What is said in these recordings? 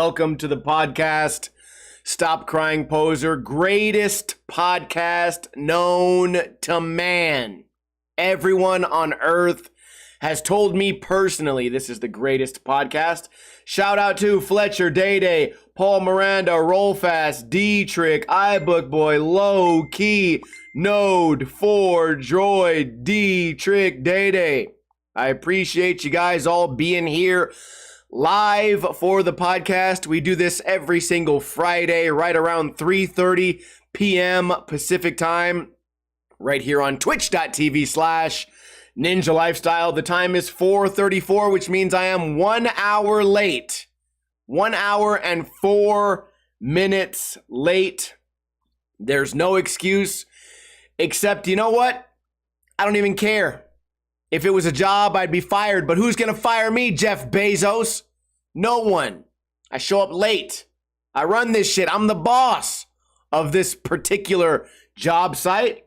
Welcome to the podcast. Stop Crying Poser, greatest podcast known to man. Everyone on earth has told me personally this is the greatest podcast. Shout out to Fletcher, Day, Paul Miranda, Rollfast, D-Trick, iBookBoy, Low Key, Node, Ford, Droid, D-Trick, Day. I appreciate you guys all being here live for the podcast. We do this every single Friday right around 3:30 p.m. Pacific time right here on twitch.tv/Ninja Lifestyle. The time is 4:34, which means I am 1 hour late. 1 hour and 4 minutes late. There's no excuse except, you know what? I don't even care. If it was a job, I'd be fired. But who's going to fire me, Jeff Bezos? No one. I show up late. I run this shit. I'm the boss of this particular job site.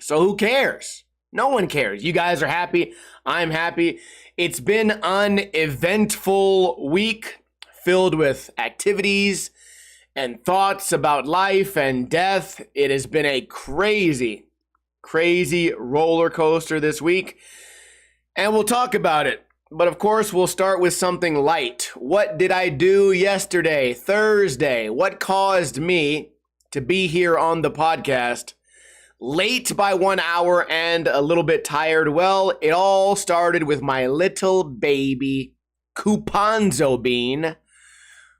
So who cares? No one cares. You guys are happy. I'm happy. It's been an eventful week filled with activities and thoughts about life and death. It has been a crazy roller coaster this week, and we'll talk about it. But of course, we'll start with something light. What did I do yesterday, Thursday? What caused me to be here on the podcast late by 1 hour and a little bit tired? Well, it all started with my little baby, Cupanzo Bean,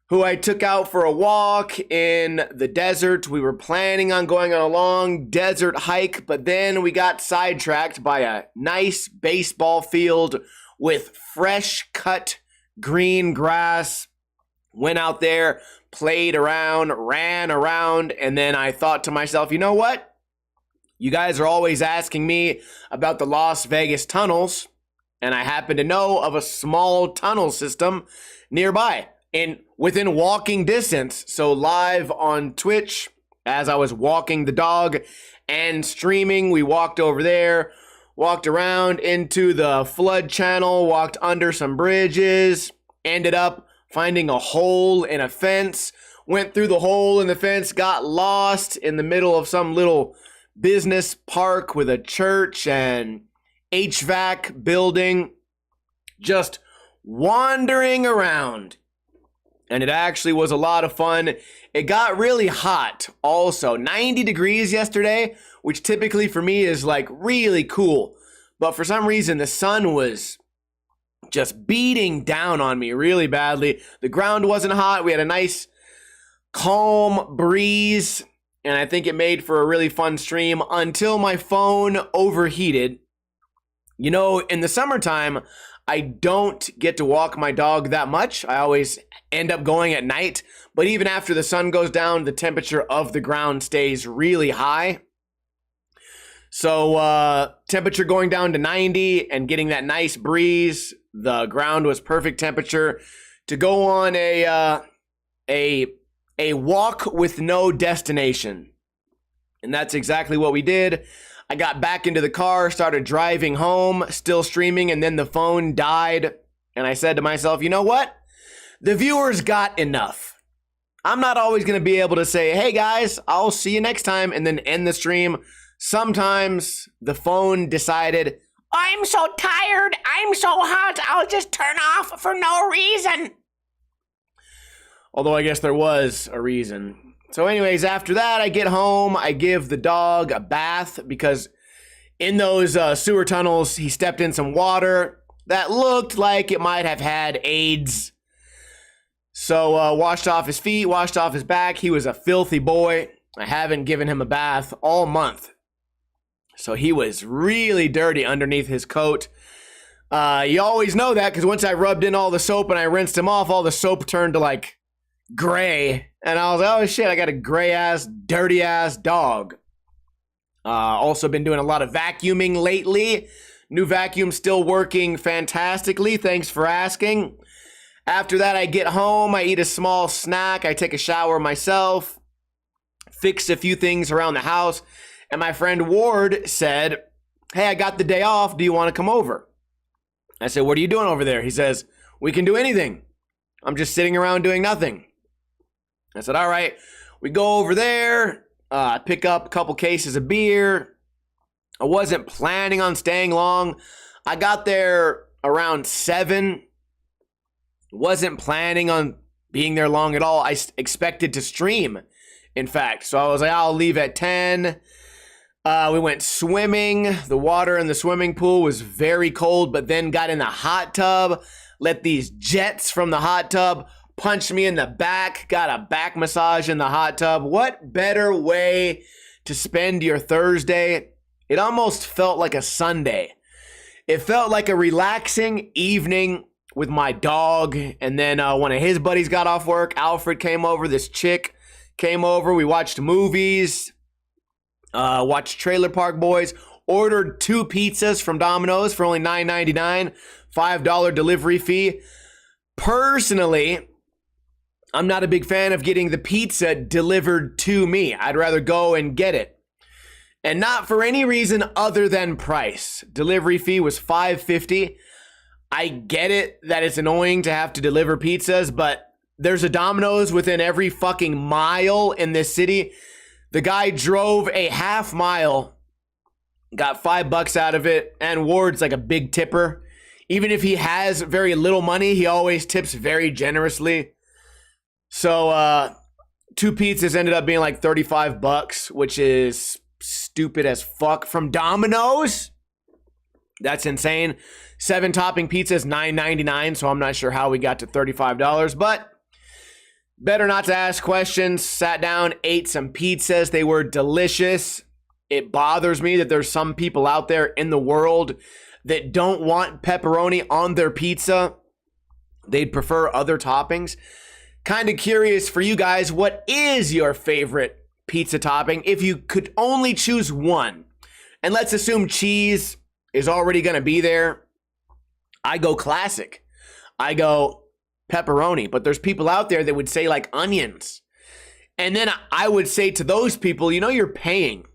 who I took out for a walk in the desert. We were planning on going on a long desert hike, but then we got sidetracked by a nice baseball field with fresh cut green grass. Went out there, played around, ran around, and then I thought to myself, you know what? You guys are always asking me about the Las Vegas tunnels, and I happen to know of a small tunnel system nearby. And within walking distance, so live on Twitch, as I was walking the dog and streaming, we walked over there, walked around into the flood channel, walked under some bridges, ended up finding a hole in a fence, went through the hole in the fence, got lost in the middle of some little business park with a church and HVAC building, just wandering around. And it actually was a lot of fun. It got really hot also. 90 degrees yesterday, which typically for me is like really cool. But for some reason, the sun was just beating down on me really badly. The ground wasn't hot. We had a nice calm breeze. And I think it made for a really fun stream until my phone overheated. You know, in the summertime, I don't get to walk my dog that much. I always end up going at night. But even after the sun goes down, the temperature of the ground stays really high. So temperature going down to 90 and getting that nice breeze. The ground was perfect temperature to go on a walk with no destination. And that's exactly what we did. I got back into the car, started driving home, still streaming, and then the phone died. And I said to myself, you know what? The viewers got enough. I'm not always going to be able to say, hey guys, I'll see you next time, and then end the stream. Sometimes the phone decided, I'm so tired, I'm so hot, I'll just turn off for no reason. Although I guess there was a reason. So anyways, after that, I get home, I give the dog a bath because in those sewer tunnels, he stepped in some water that looked like it might have had AIDS. So washed off his feet, washed off his back. He was a filthy boy. I haven't given him a bath all month. So he was really dirty underneath his coat. You always know that because once I rubbed in all the soap and I rinsed him off, all the soap turned to like gray. And I was like, oh shit, I got a gray ass, dirty ass dog. Also been doing a lot of vacuuming lately. New vacuum still working fantastically. Thanks for asking. After that, I get home, I eat a small snack, I take a shower myself, fix a few things around the house, and my friend Ward said, hey, I got the day off, do you want to come over? I said, what are you doing over there? He says, we can do anything. I'm just sitting around doing nothing. I said, all right, we go over there, pick up a couple cases of beer. I wasn't planning on staying long. I got there around 7. Wasn't planning on being there long at all. I expected to stream, in fact. So I was like, I'll leave at 10. We went swimming. The water in the swimming pool was very cold, but then got in the hot tub, let these jets from the hot tub punch me in the back, got a back massage in the hot tub. What better way to spend your Thursday? It almost felt like a Sunday. It felt like a relaxing evening with my dog, and then one of his buddies got off work. Alfred came over. This chick came over. We watched movies, watched Trailer Park Boys, ordered 2 pizzas from Domino's for only $9.99, $5 delivery fee. Personally, I'm not a big fan of getting the pizza delivered to me. I'd rather go and get it. And not for any reason other than price. Delivery fee was $5.50. I get it that it's annoying to have to deliver pizzas, but there's a Domino's within every fucking mile in this city. The guy drove a half mile, got $5 out of it, and Ward's like a big tipper. Even if he has very little money, he always tips very generously. So 2 pizzas ended up being like $35, which is stupid as fuck from Domino's. That's insane. 7 topping pizzas, $9.99. So I'm not sure how we got to $35, but better not to ask questions. Sat down, ate some pizzas. They were delicious. It bothers me that there's some people out there in the world that don't want pepperoni on their pizza. They'd prefer other toppings. Kind of curious for you guys, what is your favorite pizza topping if you could only choose one? And let's assume cheese is already going to be there. I go classic. I go pepperoni. But there's people out there that would say like onions. And then I would say to those people, you know, you're paying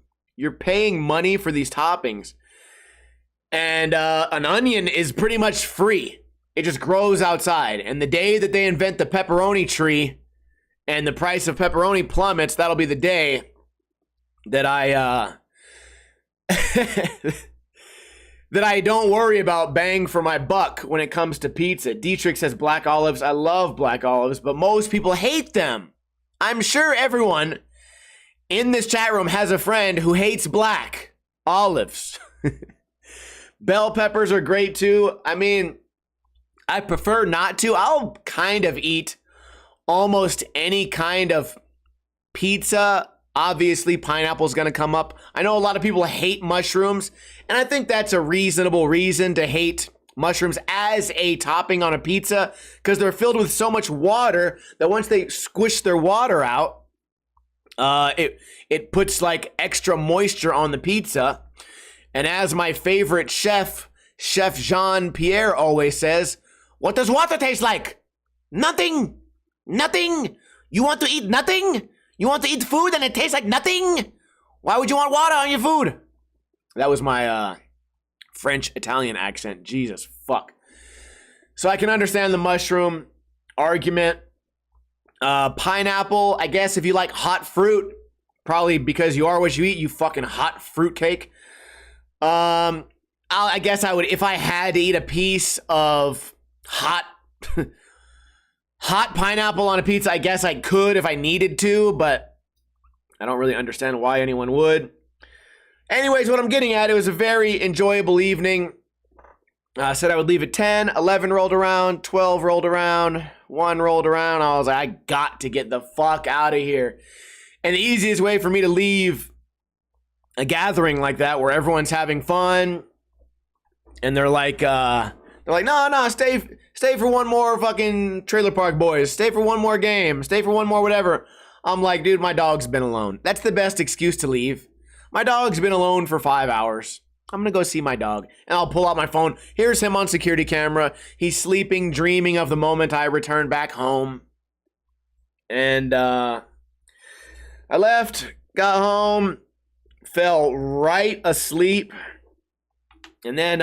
money for these toppings. And an onion is pretty much free. It just grows outside. And the day that they invent the pepperoni tree and the price of pepperoni plummets, that'll be the day that I that I don't worry about bang for my buck when it comes to pizza. Dietrich says black olives. I love black olives, but most people hate them. I'm sure everyone in this chat room has a friend who hates black olives. Bell peppers are great too. I mean, I prefer not to. I'll kind of eat almost any kind of pizza. Obviously, pineapple's going to come up. I know a lot of people hate mushrooms, and I think that's a reasonable reason to hate mushrooms as a topping on a pizza, because they're filled with so much water that once they squish their water out, it puts like extra moisture on the pizza. And as my favorite chef Jean-Pierre always says, what does water taste like? Nothing. Nothing. You want to eat nothing? You want to eat food and it tastes like nothing? Why would you want water on your food? That was my French-Italian accent. Jesus, fuck. So I can understand the mushroom argument. Pineapple, I guess if you like hot fruit, probably because you are what you eat, you fucking hot fruitcake. I guess I would, if I had to eat a piece of hot hot pineapple on a pizza, I guess I could if I needed to, but I don't really understand why anyone would. Anyways, what I'm getting at, it was a very enjoyable evening. I said I would leave at 10, 11 rolled around, 12 rolled around, 1 rolled around. I was like, I got to get the fuck out of here. And the easiest way for me to leave a gathering like that where everyone's having fun and they're like, no, stay for one more fucking Trailer Park Boys. Stay for one more game. Stay for one more whatever. I'm like, dude, my dog's been alone. That's the best excuse to leave. My dog's been alone for 5 hours. I'm going to go see my dog. And I'll pull out my phone. Here's him on security camera. He's sleeping, dreaming of the moment I return back home. And I left, got home, fell right asleep. And then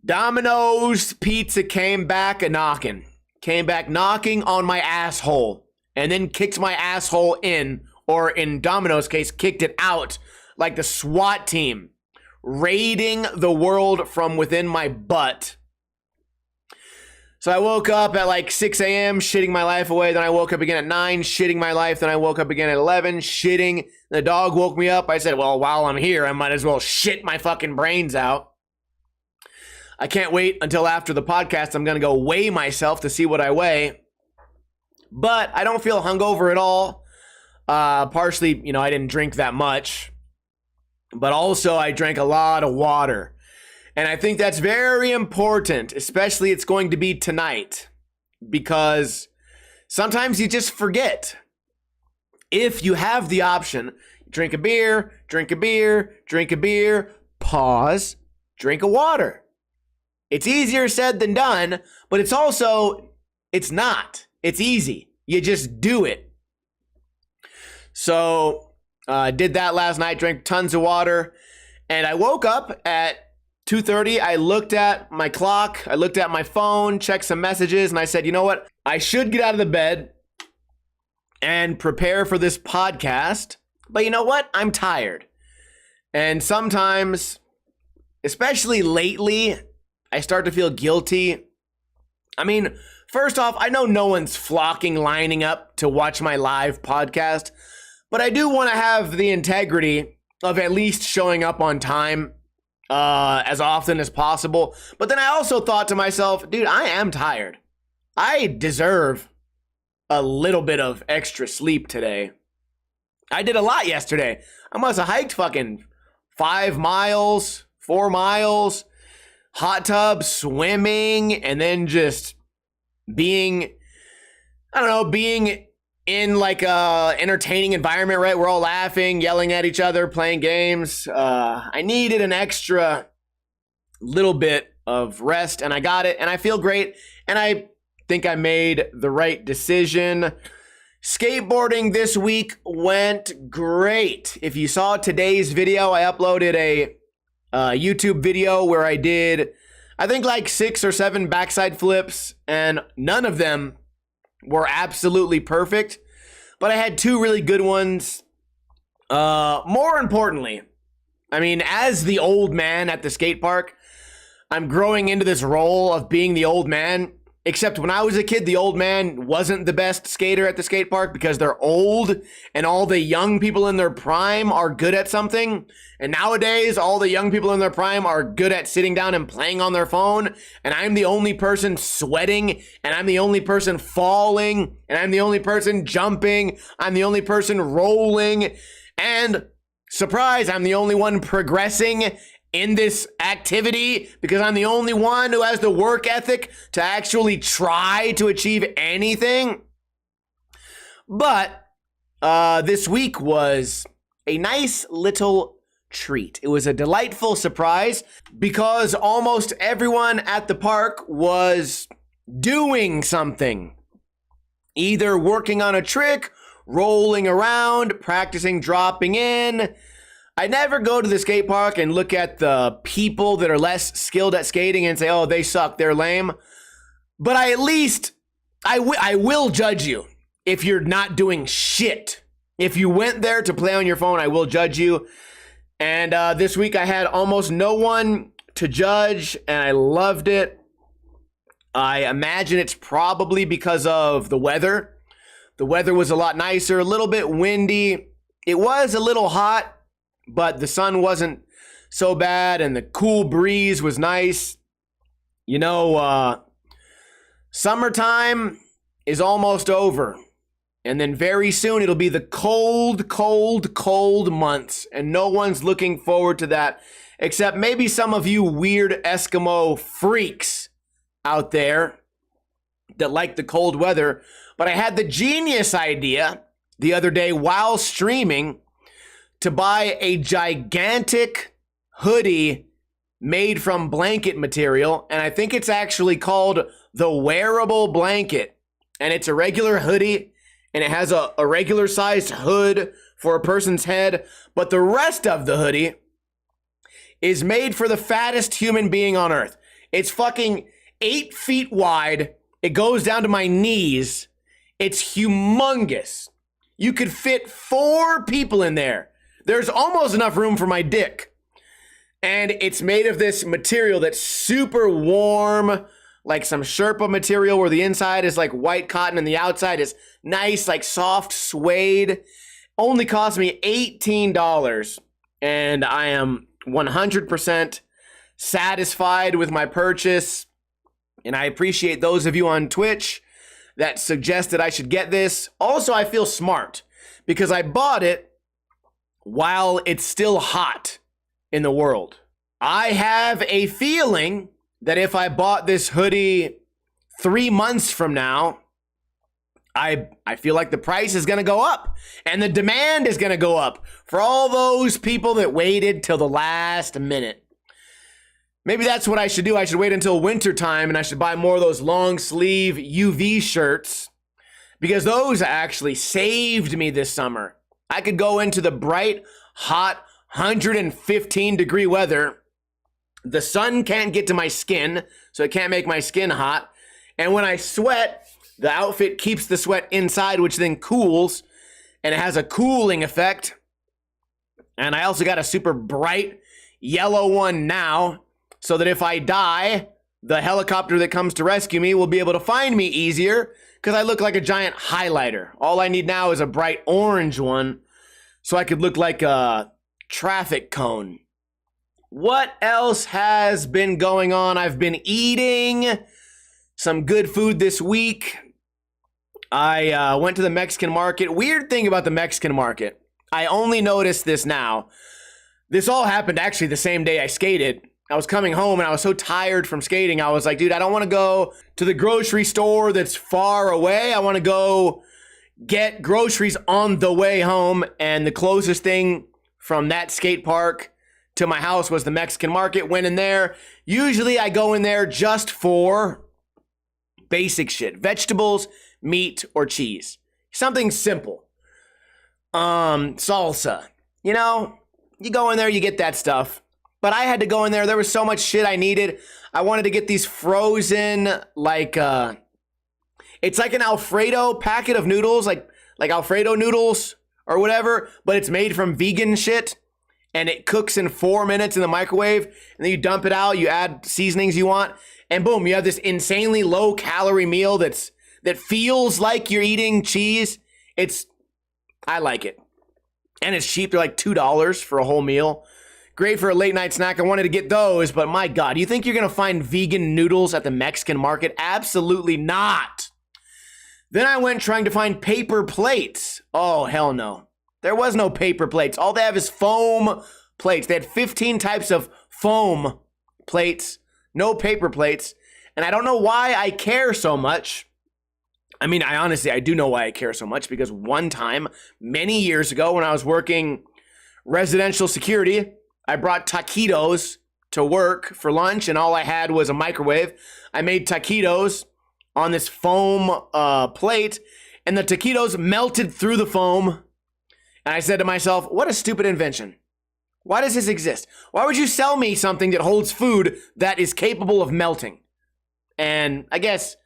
Domino's pizza came back a-knocking. came back knocking on my asshole, and then kicked my asshole in, or in Domino's case, kicked it out like the SWAT team, raiding the world from within my butt. So I woke up at like 6 a.m. shitting my life away. Then I woke up again at 9, shitting my life. Then I woke up again at 11, shitting. The dog woke me up. I said, well, while I'm here, I might as well shit my fucking brains out. I can't wait until after the podcast. I'm going to go weigh myself to see what I weigh. But I don't feel hungover at all. Partially, I didn't drink that much. But also, I drank a lot of water. And I think that's very important, especially it's going to be tonight, because sometimes you just forget. If you have the option, drink a beer, pause, drink a water. It's easier said than done, but it's not. It's easy. You just do it. So I did that last night, drank tons of water, and I woke up at 2:30, I looked at my clock, I looked at my phone, checked some messages, and I said, you know what? I should get out of the bed and prepare for this podcast. But you know what? I'm tired. And sometimes, especially lately, I start to feel guilty. I mean, first off, I know no one's lining up to watch my live podcast, but I do want to have the integrity of at least showing up on time as often as possible. But then I also thought to myself, dude, I am tired. I deserve a little bit of extra sleep today. I did a lot yesterday. I must have hiked fucking 5 miles, 4 miles, hot tub, swimming, and then just being in like a entertaining environment, right? We're all laughing, yelling at each other, playing games. I needed an extra little bit of rest, and I got it, and I feel great, and I think I made the right decision. Skateboarding this week went great. If you saw today's video, I uploaded a YouTube video where I did, I think, like 6 or 7 backside flips, and none of them were absolutely perfect, but I had 2 really good ones. More importantly, I mean, as the old man at the skate park, I'm growing into this role of being the old man, except when I was a kid, the old man wasn't the best skater at the skate park because they're old and all the young people in their prime are good at something. And nowadays, all the young people in their prime are good at sitting down and playing on their phone. And I'm the only person sweating, and I'm the only person falling, and I'm the only person jumping. I'm the only person rolling. And surprise, I'm the only one progressing in this activity because I'm the only one who has the work ethic to actually try to achieve anything. But this week was a nice little treat. It was a delightful surprise because almost everyone at the park was doing something. Either working on a trick, rolling around, practicing dropping in. I never go to the skate park and look at the people that are less skilled at skating and say, oh, they suck, they're lame. But I will judge you if you're not doing shit. If you went there to play on your phone, I will judge you. And this week I had almost no one to judge, and I loved it. I imagine it's probably because of the weather. The weather was a lot nicer, a little bit windy. It was a little hot, but the sun wasn't so bad, and the cool breeze was nice. You know, summertime is almost over, and then very soon it'll be the cold, cold, cold months, and no one's looking forward to that, except maybe some of you weird Eskimo freaks out there that like the cold weather. But I had the genius idea the other day while streaming to buy a gigantic hoodie made from blanket material, and I think it's actually called the wearable blanket, and it's a regular hoodie, and it has a regular sized hood for a person's head, but the rest of the hoodie is made for the fattest human being on earth. It's fucking 8 feet wide, It goes down to my knees. It's humongous. You could fit 4 people in there. There's almost enough room for my dick. And it's made of this material that's super warm, like some Sherpa material where the inside is like white cotton and the outside is nice, like soft suede. Only cost me $18. And I am 100% satisfied with my purchase. And I appreciate those of you on Twitch that suggested I should get this. Also, I feel smart because I bought it while it's still hot in the world. I have a feeling that if I bought this hoodie 3 months from now, I feel like the price is going to go up and the demand is going to go up for all those people that waited till the last minute. Maybe that's what I should do. I should wait until winter time and I should buy more of those long sleeve UV shirts because those actually saved me this summer. I could go into the bright, hot, 115 degree weather. The sun can't get to my skin, so it can't make my skin hot. And when I sweat, the outfit keeps the sweat inside, which then cools, and it has a cooling effect. And I also got a super bright yellow one now, so that if I die, the helicopter that comes to rescue me will be able to find me easier because I look like a giant highlighter. All I need now is a bright orange one so I could look like a traffic cone. What else has been going on? I've been eating some good food this week. I went to the Mexican market. Weird thing about the Mexican market. I only noticed this now. This all happened actually the same day I skated. I was coming home and I was so tired from skating. I was like, dude, I don't want to go to the grocery store that's far away. I want to go get groceries on the way home. And the closest thing from that skate park to my house was the Mexican market. Went in there. Usually I go in there just for basic shit. Vegetables, meat, or cheese. Something simple. Salsa. You know, you go in there, you get that stuff. But I had to go in there. There was so much shit I needed. I wanted to get these frozen, like, it's like an Alfredo packet of noodles, like Alfredo noodles or whatever, but it's made from vegan shit. And it cooks in 4 minutes in the microwave. And then you dump it out, you add seasonings you want, and boom, you have this insanely low calorie meal that feels like you're eating cheese. I like it. And it's cheap. They're like $2 for a whole meal. Great for a late night snack. I wanted to get those, but my God, you think you're going to find vegan noodles at the Mexican market? Absolutely not. Then I went trying to find paper plates. Oh, hell no. There was no paper plates. All they have is foam plates. They had 15 types of foam plates, no paper plates. And I don't know why I care so much. I mean, I do know why I care so much, because one time, many years ago, when I was working residential security, I brought taquitos to work for lunch, and all I had was a microwave. I made taquitos on this foam plate, and the taquitos melted through the foam. And I said to myself, what a stupid invention. Why does this exist? Why would you sell me something that holds food that is capable of melting? And I guess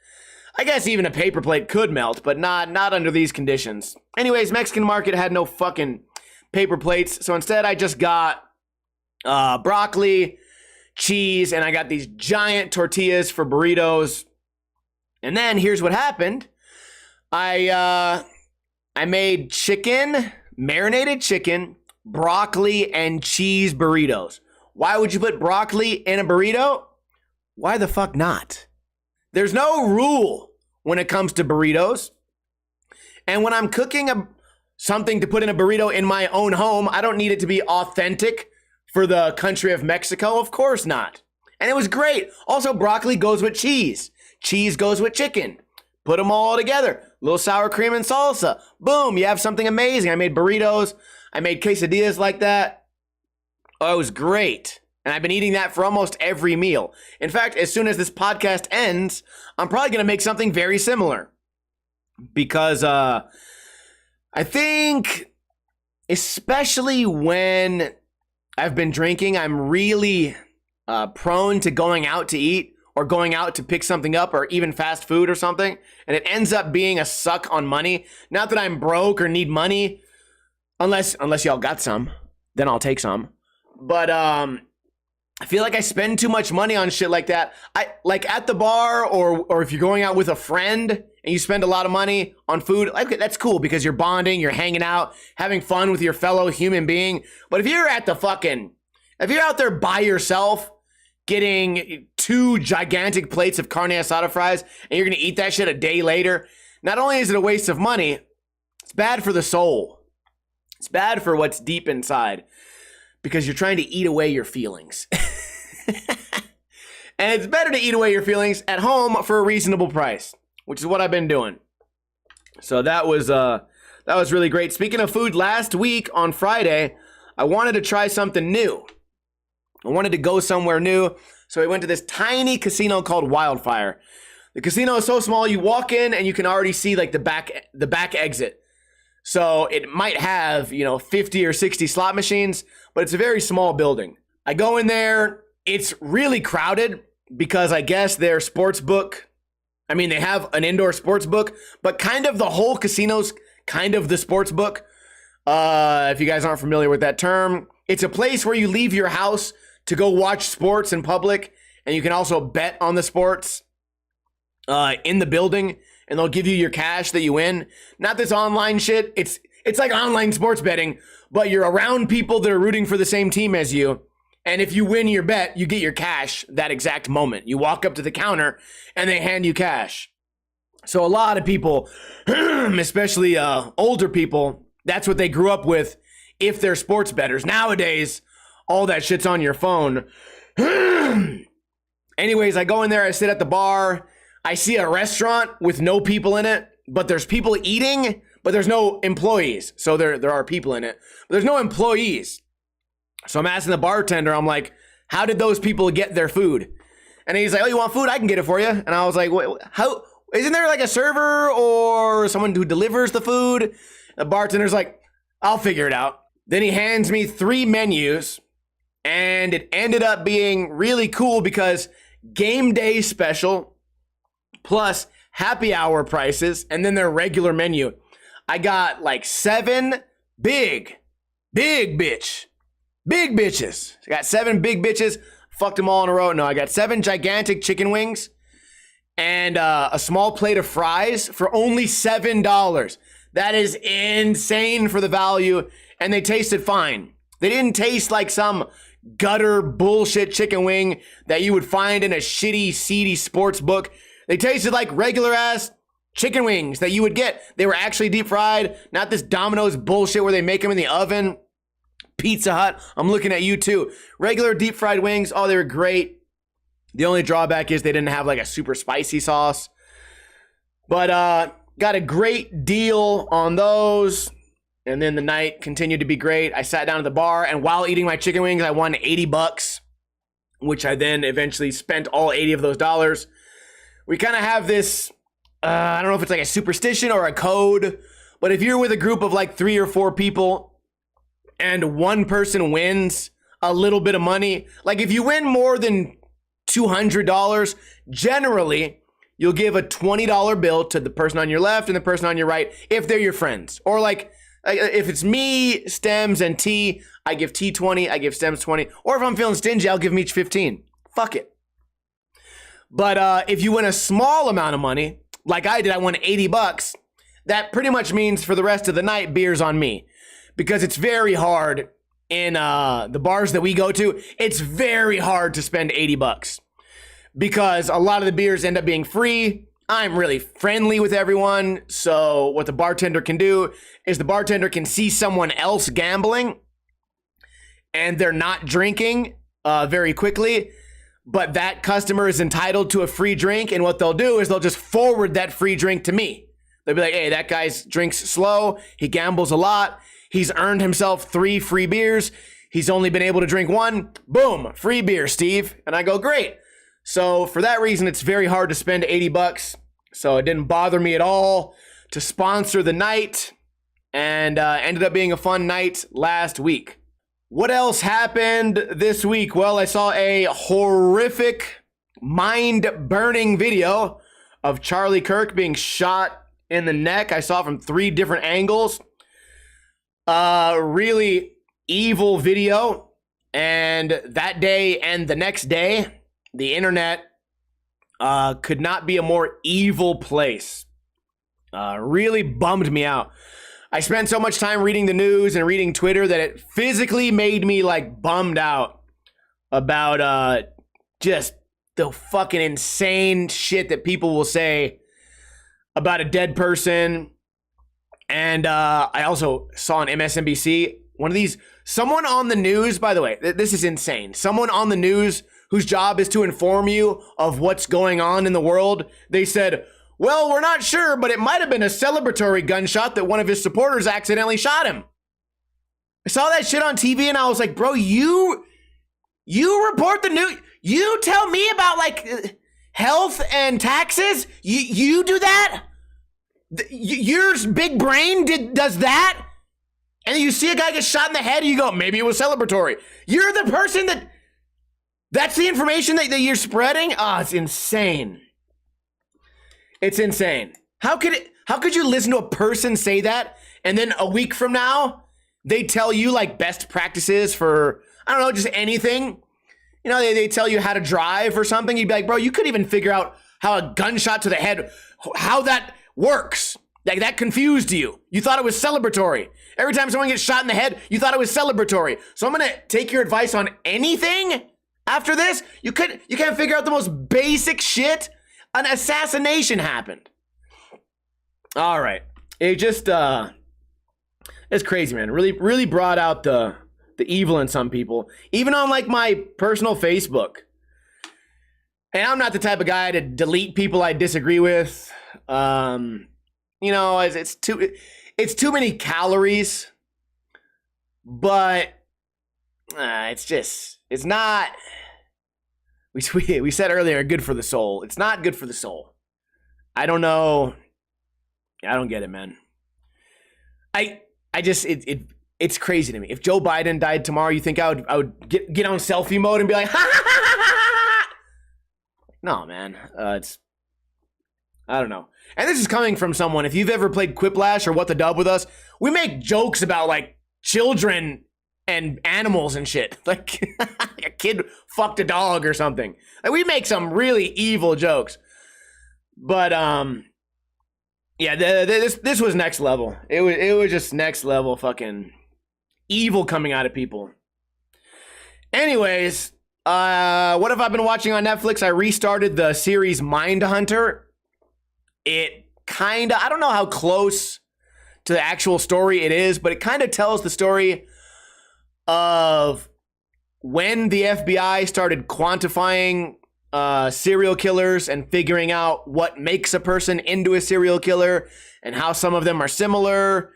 even a paper plate could melt, but not under these conditions. Anyways, Mexican market had no fucking paper plates, so instead I just got broccoli, cheese, and I got these giant tortillas for burritos. And then here's what happened. I made marinated chicken, broccoli, and cheese burritos. Why would you put broccoli in a burrito? Why the fuck not? There's no rule when it comes to burritos. And when I'm cooking something to put in a burrito in my own home, I don't need it to be authentic for the country of Mexico. Of course not. And it was great. Also, broccoli goes with cheese. Cheese goes with chicken. Put them all together. A little sour cream and salsa. Boom, you have something amazing. I made burritos. I made quesadillas like that. Oh, it was great. And I've been eating that for almost every meal. In fact, as soon as this podcast ends, I'm probably going to make something very similar. Because I think, especially when I've been drinking, I'm really prone to going out to eat or going out to pick something up or even fast food or something, and it ends up being a suck on money. Not that I'm broke or need money, unless y'all got some, then I'll take some. But I feel like I spend too much money on shit like that. I like at the bar or if you're going out with a friend and you spend a lot of money on food, like that's cool because you're bonding, you're hanging out, having fun with your fellow human being. But if you're out there by yourself getting 2 gigantic plates of carne asada fries and you're going to eat that shit a day later, not only is it a waste of money, it's bad for the soul. It's bad for what's deep inside because you're trying to eat away your feelings. And it's better to eat away your feelings at home for a reasonable price, which is what I've been doing. So that was really great. Speaking of food, last week on Friday, I wanted to try something new. I wanted to go somewhere new, so I went to this tiny casino called Wildfire. The casino is so small, you walk in and you can already see like the back exit. So it might have, 50 or 60 slot machines, but it's a very small building. I go in there, it's really crowded because I guess their sports book, they have an indoor sports book, but kind of the whole casino's kind of the sports book. If you guys aren't familiar with that term, it's a place where you leave your house to go watch sports in public, and you can also bet on the sports in the building, and they'll give you your cash that you win. Not this online shit. It's like online sports betting, but you're around people that are rooting for the same team as you, and if you win your bet, you get your cash that exact moment. You walk up to the counter, and they hand you cash. So a lot of people, especially older people, that's what they grew up with if they're sports bettors. Nowadays, all that shit's on your phone. Anyways, I go in there, I sit at the bar. I see a restaurant with no people in it, but there's people eating, but there's no employees. So there are people in it, but there's no employees. So I'm asking the bartender, I'm like, how did those people get their food? And he's like, oh, you want food? I can get it for you. And I was like, how? Isn't there like a server or someone who delivers the food? The bartender's like, I'll figure it out. Then he hands me 3 menus, and it ended up being really cool because game day special plus happy hour prices and then their regular menu. I got like 7 big bitches. I got 7 big bitches, fucked them all in a row. No, I got 7 gigantic chicken wings and a small plate of fries for only $7. That is insane for the value, and they tasted fine. They didn't taste like some gutter bullshit chicken wing that you would find in a shitty, seedy sports book. They tasted like regular ass chicken wings that you would get. They were actually deep fried, not this Domino's bullshit where they make them in the oven. Pizza Hut, I'm looking at you too. Regular deep fried wings, oh, they were great. The only drawback is they didn't have like a super spicy sauce. But got a great deal on those. And then the night continued to be great. I sat down at the bar, and while eating my chicken wings, I won $80, which I then eventually spent all 80 of those dollars. We kind of have this, I don't know if it's like a superstition or a code, but if you're with a group of like 3 or 4 people and one person wins a little bit of money, like if you win more than $200, generally you'll give a $20 bill to the person on your left and the person on your right if they're your friends. Or like, if it's me, Stems, and T, I give T 20, I give Stems 20. Or if I'm feeling stingy, I'll give them each 15. Fuck it. But if you win a small amount of money, like I did, I won $80, that pretty much means for the rest of the night, beer's on me. Because it's very hard in the bars that we go to, it's very hard to spend $80. Because a lot of the beers end up being free. I'm really friendly with everyone, so what the bartender can do is the bartender can see someone else gambling and they're not drinking very quickly, but that customer is entitled to a free drink, and what they'll do is they'll just forward that free drink to me. They'll be like, hey, that guy drinks slow, he gambles a lot, he's earned himself 3 free beers, he's only been able to drink 1, boom, free beer, Steve. And I go, great. So for that reason, it's very hard to spend $80. So it didn't bother me at all to sponsor the night, and ended up being a fun night last week. What else happened this week? Well, I saw a horrific mind-burning video of Charlie Kirk being shot in the neck. I saw from 3 different angles. Really evil video. And that day and the next day, the internet could not be a more evil place. Really bummed me out. I spent so much time reading the news and reading Twitter that it physically made me like bummed out about just the fucking insane shit that people will say about a dead person. And I also saw on MSNBC someone on the news, by the way, this is insane. Someone on the news whose job is to inform you of what's going on in the world. They said, well, we're not sure, but it might have been a celebratory gunshot that one of his supporters accidentally shot him. I saw that shit on TV and I was like, bro, you report the news. You tell me about like health and taxes. You do that? Your big brain does that? And you see a guy get shot in the head and you go, maybe it was celebratory. You're the person that's the information that you're spreading? Oh, it's insane. It's insane. How could you listen to a person say that and then a week from now they tell you like best practices for, I don't know, just anything? You know, they tell you how to drive or something. You'd be like, bro, you couldn't even figure out how a gunshot to the head, how that works. Like that confused you. You thought it was celebratory. Every time someone gets shot in the head, you thought it was celebratory. So I'm going to take your advice on anything after this. You can't figure out the most basic shit. An assassination happened. All right. It just, it's crazy, man. Really brought out the evil in some people. Even on like my personal Facebook. And I'm not the type of guy to delete people I disagree with. You know, it's too many calories. But it's not. We said earlier, good for the soul. It's not good for the soul. I don't know. I don't get it, man. It's crazy to me. If Joe Biden died tomorrow, you think I would get on selfie mode and be like, ha ha ha ha ha? No, man. I don't know. And this is coming from someone. If you've ever played Quiplash or What the Dub with us, we make jokes about like children and animals and shit. Like a kid fucked a dog or something. Like we make some really evil jokes. But yeah, this was next level. It was just next level fucking evil coming out of people. Anyways, what have I been watching on Netflix? I restarted the series Mindhunter. It kind of, I don't know how close to the actual story it is, but it kind of tells the story of when the FBI started quantifying serial killers and figuring out what makes a person into a serial killer and how some of them are similar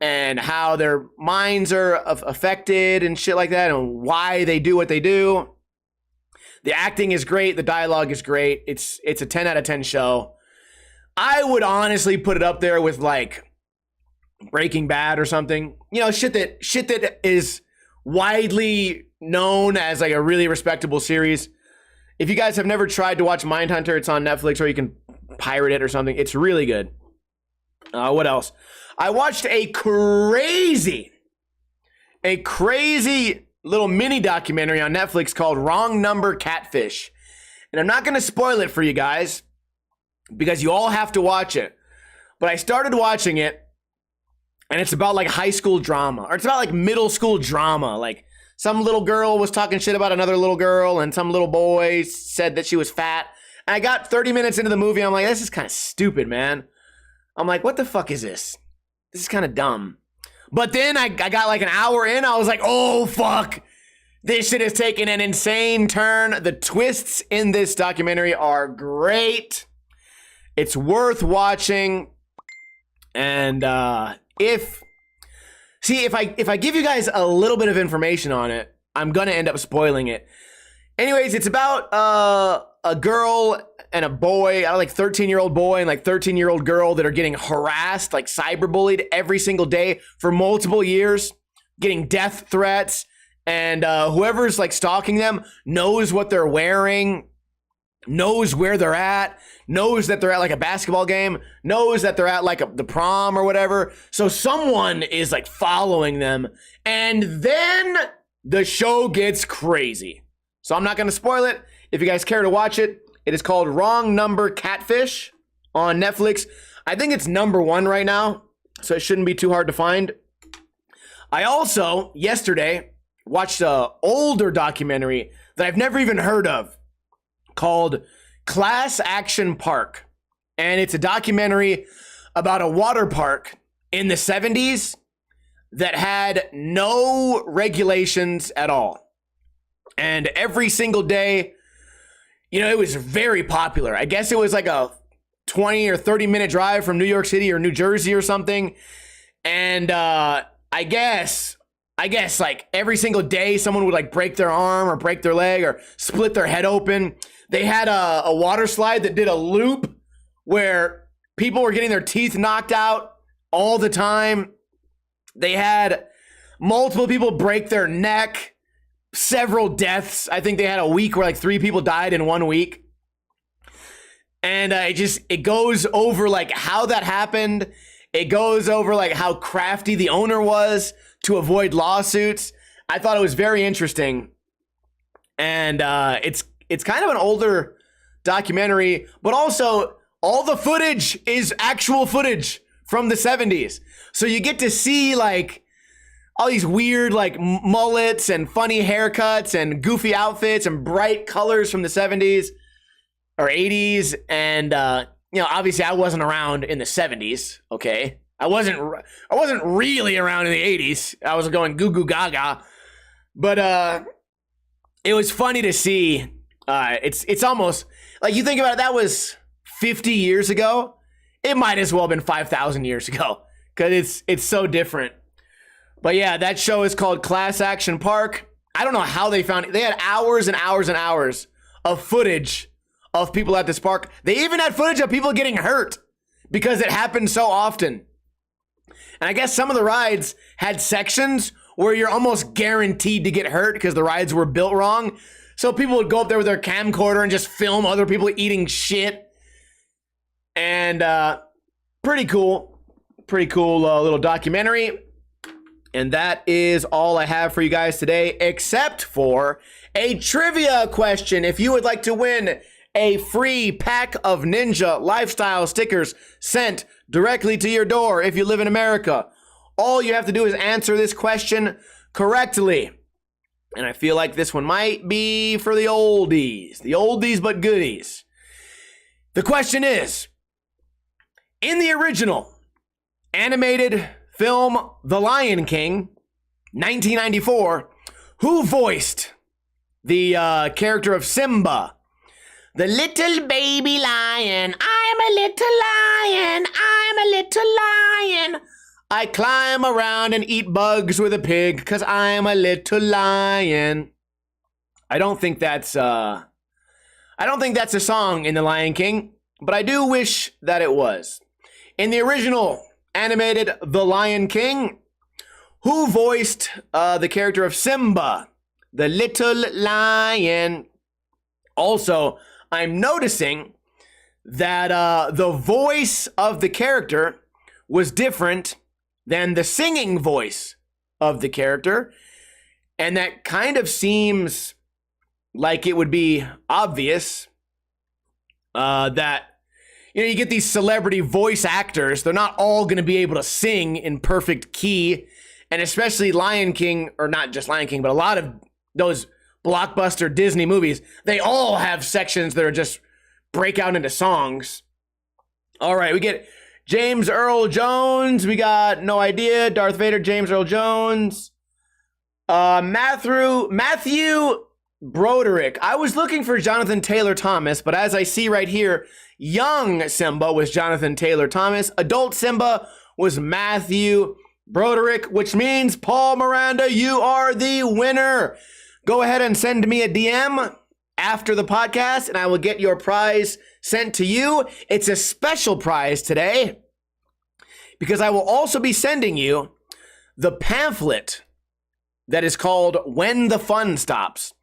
and how their minds are affected and shit like that and why they do what they do. The acting is great. The dialogue is great. It's a 10 out of 10 show. I would honestly put it up there with like Breaking Bad or something. You know, shit that is widely known as like a really respectable series. If you guys have never tried to watch Mindhunter, it's on Netflix or you can pirate it or something. It's really good. What else? I watched a crazy little mini documentary on Netflix called Wrong Number Catfish. And I'm not going to spoil it for you guys because you all have to watch it. But I started watching it and it's about like high school drama, or it's about like middle school drama. Like some little girl was talking shit about another little girl and some little boy said that she was fat. And I got 30 minutes into the movie. I'm like, this is kind of stupid, man. I'm like, what the fuck is this? This is kind of dumb. But then I got like an hour in. I was like, oh, fuck. This shit is taking an insane turn. The twists in this documentary are great. It's worth watching. And if I give you guys a little bit of information on it, I'm going to end up spoiling it. Anyways, it's about a girl and a boy, like 13-year-old boy and like 13-year-old girl that are getting harassed, like cyberbullied every single day for multiple years, getting death threats. And whoever's like stalking them knows what they're wearing. knows where they're at, knows that they're at like a basketball game, knows that they're at like the prom or whatever. So someone is like following them, and then the show gets crazy. So I'm not going to spoil it. If you guys care to watch it, it is called Wrong Number Catfish on Netflix. I think it's #1 right now, so it shouldn't be too hard to find. I also, yesterday, watched an older documentary that I've never even heard of called Class Action Park. And it's a documentary about a water park in the 70s that had no regulations at all. And every single day, you know, it was very popular. I guess it was like a 20 or 30 minute drive from New York City or New Jersey or something. And I guess like every single day someone would like break their arm or break their leg or split their head open. They had a water slide that did a loop where people were getting their teeth knocked out all the time. They had multiple people break their neck, several deaths. I think they had a week where like 3 people died in 1 week. And it goes over like how that happened. It goes over like how crafty the owner was to avoid lawsuits. I thought it was very interesting. And it's kind of an older documentary, but also all the footage is actual footage from the 70s. So you get to see like all these weird like mullets and funny haircuts and goofy outfits and bright colors from the 70s or 80s. And you know, obviously I wasn't around in the 70s, okay? I wasn't really around in the 80s. I was going goo goo gaga. But it was funny to see. It's almost like you think about it, that was 50 years ago. It might as well have been 5,000 years ago because it's so different. But yeah, that show is called Class Action Park. I don't know how they found it. They had hours and hours and hours of footage of people at this park. They even had footage of people getting hurt because it happened so often. And I guess some of the rides had sections where you're almost guaranteed to get hurt because the rides were built wrong. So people would go up there with their camcorder and just film other people eating shit. And pretty cool little documentary. And that is all I have for you guys today, except for a trivia question. If you would like to win a free pack of Ninja lifestyle stickers sent directly to your door if you live in America, all you have to do is answer this question correctly. And I feel like this one might be for the oldies but goodies. The question is, in the original animated film The Lion King, 1994, who voiced the character of Simba? The little baby lion, I'm a little lion, I'm a little lion. I climb around and eat bugs with a pig, 'cause I'm a little lion. I don't think that's a song in The Lion King, but I do wish that it was. In the original animated The Lion King, who voiced the character of Simba, the little lion? Also, I'm noticing that the voice of the character was different than the singing voice of the character. And that kind of seems like it would be obvious that, you know, you get these celebrity voice actors. They're not all going to be able to sing in perfect key. And especially Lion King, or not just Lion King, but a lot of those blockbuster Disney movies, they all have sections that are just break out into songs. All right, we get James Earl Jones. We got No Idea, Darth Vader, James Earl Jones. Matthew Broderick. I was looking for Jonathan Taylor Thomas, but as I see right here, young Simba was Jonathan Taylor Thomas. Adult Simba was Matthew Broderick, which means, Paul Miranda, you are the winner. Go ahead and send me a DM after the podcast, and I will get your prize sent to you. It's a special prize today because I will also be sending you the pamphlet that is called When the Fun Stops.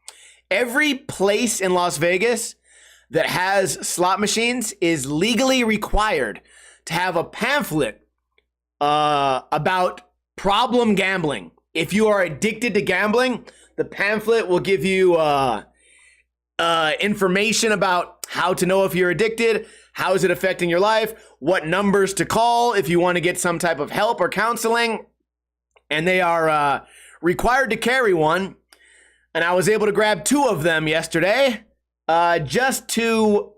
Every place in Las Vegas that has slot machines is legally required to have a pamphlet about problem gambling. If you are addicted to gambling, the pamphlet will give you information about how to know if you're addicted, how is it affecting your life, what numbers to call if you want to get some type of help or counseling. And they are required to carry one. And I was able to grab 2 of them yesterday just to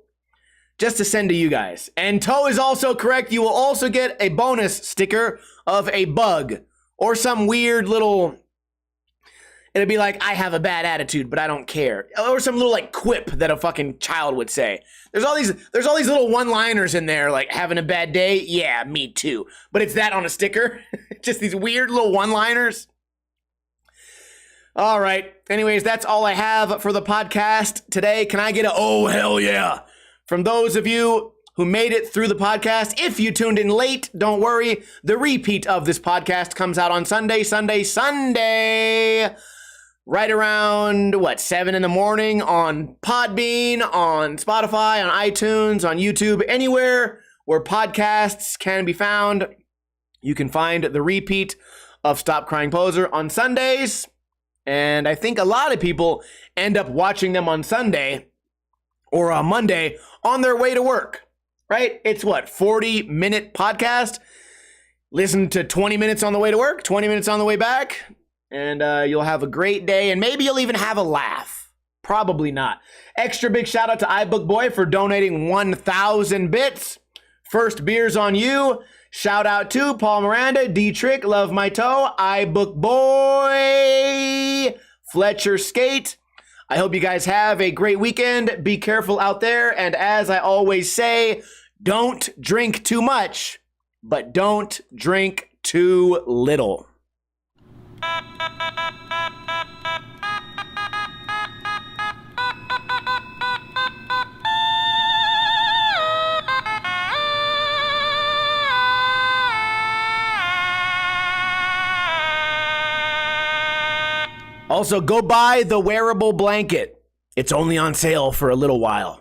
send to you guys. And Toe is also correct. You will also get a bonus sticker of a bug or some weird little... It'd be like, I have a bad attitude, but I don't care. Or some little like quip that a fucking child would say. There's all these little one-liners in there, like having a bad day. Yeah, me too. But it's that on a sticker. Just these weird little one-liners. All right. Anyways, that's all I have for the podcast today. Can I get a oh hell yeah from those of you who made it through the podcast? If you tuned in late, don't worry. The repeat of this podcast comes out on Sunday. Right around, 7 in the morning on Podbean, on Spotify, on iTunes, on YouTube, anywhere where podcasts can be found. You can find the repeat of Stop Crying Poser on Sundays. And I think a lot of people end up watching them on Sunday or on Monday on their way to work, right? It's 40-minute podcast. Listen to 20 minutes on the way to work, 20 minutes on the way back. And you'll have a great day, and maybe you'll even have a laugh. Probably not. Extra big shout out to iBookBoy for donating 1,000 bits. First beers on you. Shout out to Paul Miranda, D-Trick, Love My Toe, iBookBoy, Fletcher Skate. I hope you guys have a great weekend. Be careful out there. And as I always say, don't drink too much, but don't drink too little. Also, go buy the wearable blanket. It's only on sale for a little while.